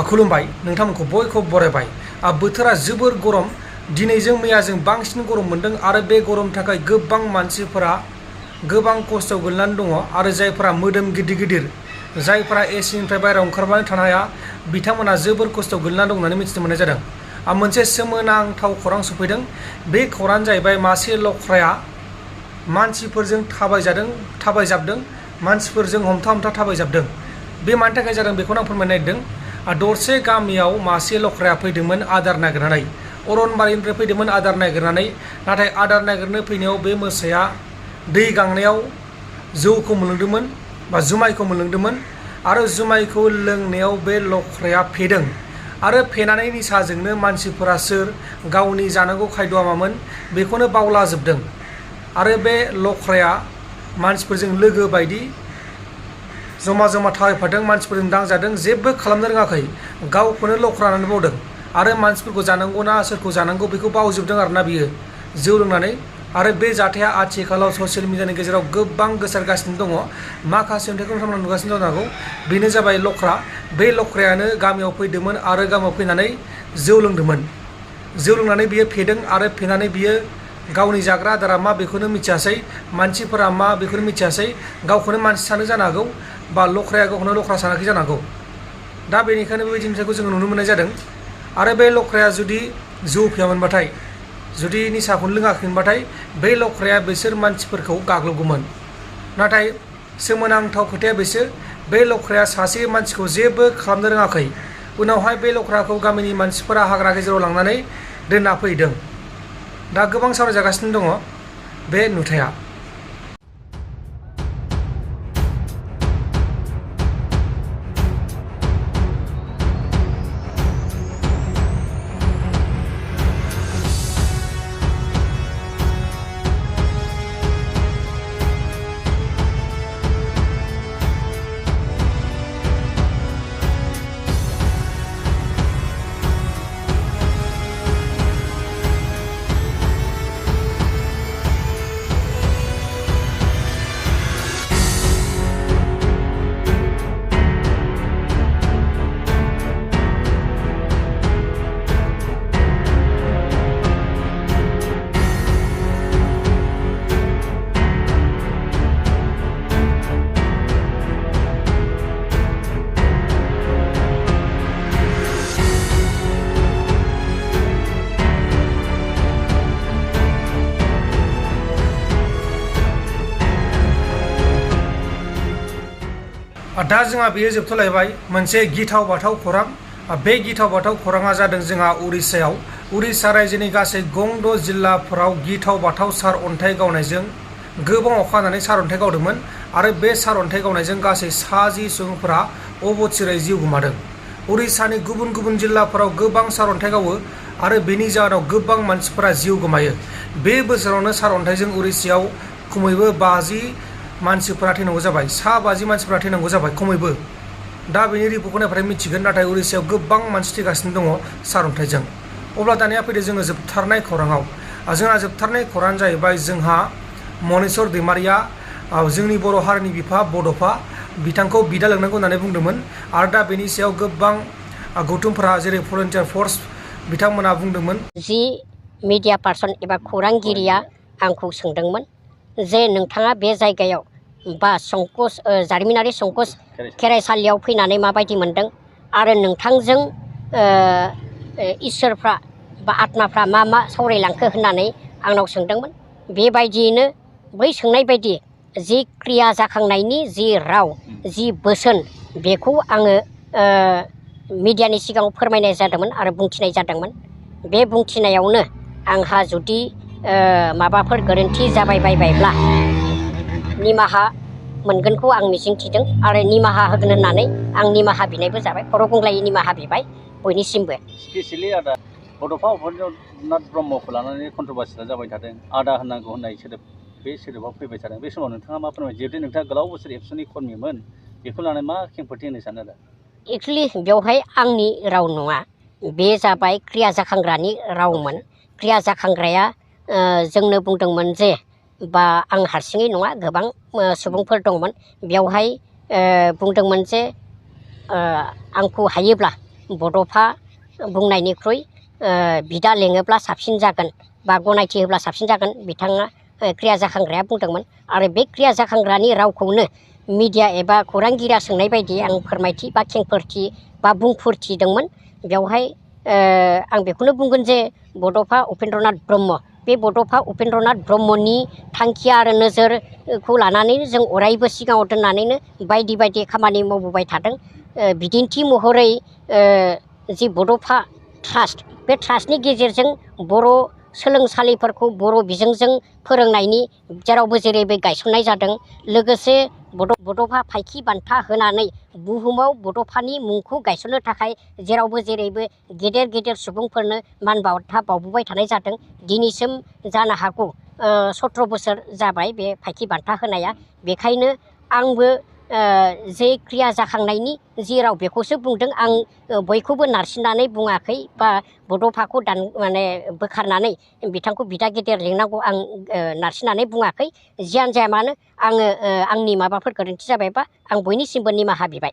खुलुमबाय नोंथांमोनखौ बयखौबो बरायबाय। बोथोरा जोबोर गरम, दिनैजों मैयाजों बांसिन गरम मोनदों आरो बे गरम थाखाय गोबां मानसिफोरा गोबां खस्थ'आव गोलैनानै दङ आरो जायफोरा मोदोम गिदिर गिदिर जायफोरा एसिनिफ्राय बायरायाव ओंखारबानो थानो हाया बिथांमोना जोबोर खस्थ'आव गोलैनानै दं होननानै मिथिनो मोननाय जादों। मोनसे सोमोनांथाव खौरां सफैदों। बे खौराङानो जाहैबाय मासे लख्राया मानसिफोरजों थाबायजाबदों, मानसिफोरजों हमथा थाबायजाबदों। बे मानि थाखाय जादों बेखौनो आं फोरमायनो नागिरदों। दरसे गामियाव मासे लख्राया फैदोंमोन आदार नागिरनानै, अरनबारिनिफ्राय फैदोंमोन आदार नागिरनानै। नाथाय आदार नागिरनो फैनायाव बे मोसाया दै गांनायाव जौखौ मोनलोंदोंमोन बा जुमायखौ मोनलोंदोंमोन आरो जुमायखौ लोंनायाव बे लख्राया फेदों आरो फेनानै निसाजोंनो मानसिफोरा सोर, गावनि जानांगौ खायद'आ मामोन बेखौनो बावलाजोबदों आरो बे लख्राया मानसिफोरजों लोगो बायदि जमा थाबायफादों, मानसिफोरजों दांजादों, जेबो खालामनो रोङाखै, गावखौनो लख्रा होननानै बावदों आरो मानसिफोरखौ जानांगौ ना सोरखौ जानांगौ बेखौ बावजोबदों आरोना बियो जौ लोंनानै। आरो बे जाथाया आथिखालाव ससियेल मिडियानि गेजेराव गोबां गोसारगासिनो दङ। माखासे नुथायखौ नोंथांमोना नुगासिनो जानो हागौ। बेनो जाबाय लख्रा। बे लख्रायानो गामियाव फैदोंमोन आरो गामियाव फैनानै जौ लोंदोंमोन। जौ लोंनानै बियो फेदों आरो फेनानै बियो गावनि जाग्रा आदारा मा बेखौनो मिथियासै, मानसिफोरा मा बेखौनो मिथियासै, गावखौनो मानसि सानो जानो हागौ बा लख्राया गावखौनो लख्रा सानाखै जानो हागौ। दा बेनिखायनो बेबायदि नुथायखौ जोङो नुनो मोननाय जादों। आरो बे लख्राया जुदि जौ फेयामोनबाथाय, जुदि निसाखौनो लोङाखैमोनबाथाय बे लख्राया बिसोर मानसिफोरखौ गाग्लोबगौमोन। नाथाय सोमोनांथाव खोथाया बेसो, बे लख्राया सासे मानसिखौ जेबो खालामनो रोङाखै। उनावहाय बे लख्राखौ गामिनि मानसिफोरा हाग्रा गेजेराव लांनानै दोनना फैदों। दा गोबां सावरायजागासिनो दङ बे नुथाया। दा जोंहा बेयो जोबथ'लायबाय मोनसे गिथाव बाथाव खौरां। बे गिथाव बाथाव खौराङा जादों जोंहा उरिष्यायाव। उरिष्या रायजोनि गासै गं 6 जिल्लाफोराव गिथाव बाथाव सारअन्थाइ गावनायजों गोबां अखा हानानै सारअन्थाइ गावदोंमोन आरो बे सारअन्थाइ गावनायजों गासै 60 सुबुंफोरा अबथिरायै जिउ गोमादों। उरिष्यानि गुबुन गुबुन जिल्लाफोराव गोबां सारअन्थाइ गावो आरो बेनि जाहोनाव गोबां मानसिफोरा जिउ गोमायो। बे बोसोरावनो सारअन्थाइजों उरिष्यायाव खमैबो 50 मानसिफोरा थैनांगौ जाबाय, 50 मानसिफोरा थैनांगौ जाबाय खमैबो। दा बेनि रिपर्टखौ नायबाथाय मिथिगोन। नाथाय उरिष्यायाव गोबां मानसि थैगासिनो दङ सारअन्थाइजों। अब्ला दानिया फैदो जोङो जोबथारनाय खौराङाव। जोंहा जोबथारनाय खौराङानो जाहैबाय जोंहा मनेस्वर दैमारिया जोंनि बर' हारिनि बिफा बड'फा बिथांखौ बिदा लोंनांगौ होननानै बुंदोंमोन आरो दा बेनि सायाव गोबां गौथुमफोरा जेरै भलन्टियार फर्स बिथांमोना बुंदोंमोन। जि मिडिया पार्सन एबा खौरांगिरिया आंखौ सोंदोंमोन जे नोंथाङा बे जायगायाव बा संकस जारिमिनारि संकस खेराइसालियाव फैनानै माबायदि मोनदों आरो नोंथांजों इसोरफ्रा बा आत्माफ्रा मा सावरायलांखो होननानै आंनाव सोंदोंमोन। बेबायदियैनो बै सोंनाय बायदि जि क्रिया जाखांनायनि जि राव, जि बोसोन बेखौ आङो मिडियानि सिगाङाव फोरमायनाय जादोंमोन आरो बुंथिनाय जादोंमोन। बे बुंथिनायावनो आंहा जुदि माबाफोर गोरोन्थि जाबाय बायबायब्ला निमाहा मोनगोनखौ आं मिजिंथिदों आरो निमाहा होगोन होननानै आं निमाहा बिनायबो जाबाय, खर' गंग्लायै निमाहा बिबाय बयनिसिमबो। स्पेसियेलि आदा बड'फा उपेन्द्रनाथ ब्रह्मखौ लानानै कन्ट्रभार्सिया जाबाय थादों। आदा होननांगौ होननाय सोदोब, बे सोदोबा फैबाय थादों। बे समाव नोंथाङा मा फोरमायो? जिहेतु नोंथाङा गोलाव बोसोर एबसुनि कर्मिमोन, बेखौ लानानै मा खेंफोरथि होनो सानो आदा? एक्सुवेलि बेवहाय आंनि राव नङा, बे जाबाय क्रिया जाखांग्रानि रावमोन। क्रिया जाखांग्राया जोंनो बुंदोंमोन जे, बा आं हारसिङै नङा गोबां सुबुंफोर दंमोन, बेवहाय बुंदोंमोन जे आंखौ हायोब्ला बड'फा बुंनायनिख्रुइ बिदा लेङोब्ला साबसिन जागोन बा गनायथि होब्ला साबसिन जागोन बिथाङा क्रिया जाखांग्राया बुंदोंमोन आरो बे क्रिया जाखांग्रानि रावखौनो मिडिया एबा खौरांगिरिया सोंनाय बायदि आं फोरमायथि बा खेंफोरथि बा बुंफोरथिदोंमोन। बेवहाय आं बेखौनो बुंगोन जे बड'फा उपेन्द्रनाथ ब्रह्म बे बड'फा उपेन्द्रनाथ ब्रह्मनि थांखि आरो नोजोरखौ लानानैनो जों अरायबो सिगाङाव दोननानैनो बायदि बायदि खामानि मावबोबाय थादों। बिदिन्थि महरै जि बड'फा ट्रास्ट बे ट्रास्टनि गेजेरजों बर' सोलोंसालिफोरखौ बर' बिजोंजों फोरोंनायनि जेरावबो जेरैबो गायसननाय जादों। लोगोसे बड'फा फायखि बान्था होनानै बुहुमाव बड'फानि मुंखौ गायसननो थाखाय जेरावबो जेरैबो गेदेर गेदेर सुबुंफोरनो मान बान्था बावबोबाय थानाय जादों। दिनैसिम जानो हागौ 17 बोसोर जाबाय बे फायखि बान्था होनाया। बेखायनो आंबो जे क्रिया जाखांनायनि जि राव बेखौसो बुंदों। आं बयखौबो नारसिननानै बुङाखै बा बड'फाखौ माने बोखारनानै बिथांखौ बिदा गेदेर लिंनांगौ आं नारसिननानै बुङाखै। जियानो जाया मानो आङो आंनि माबाफोर गोरोन्थि जाबायबा आं बयनिसिमबो निमाहा बिबाय।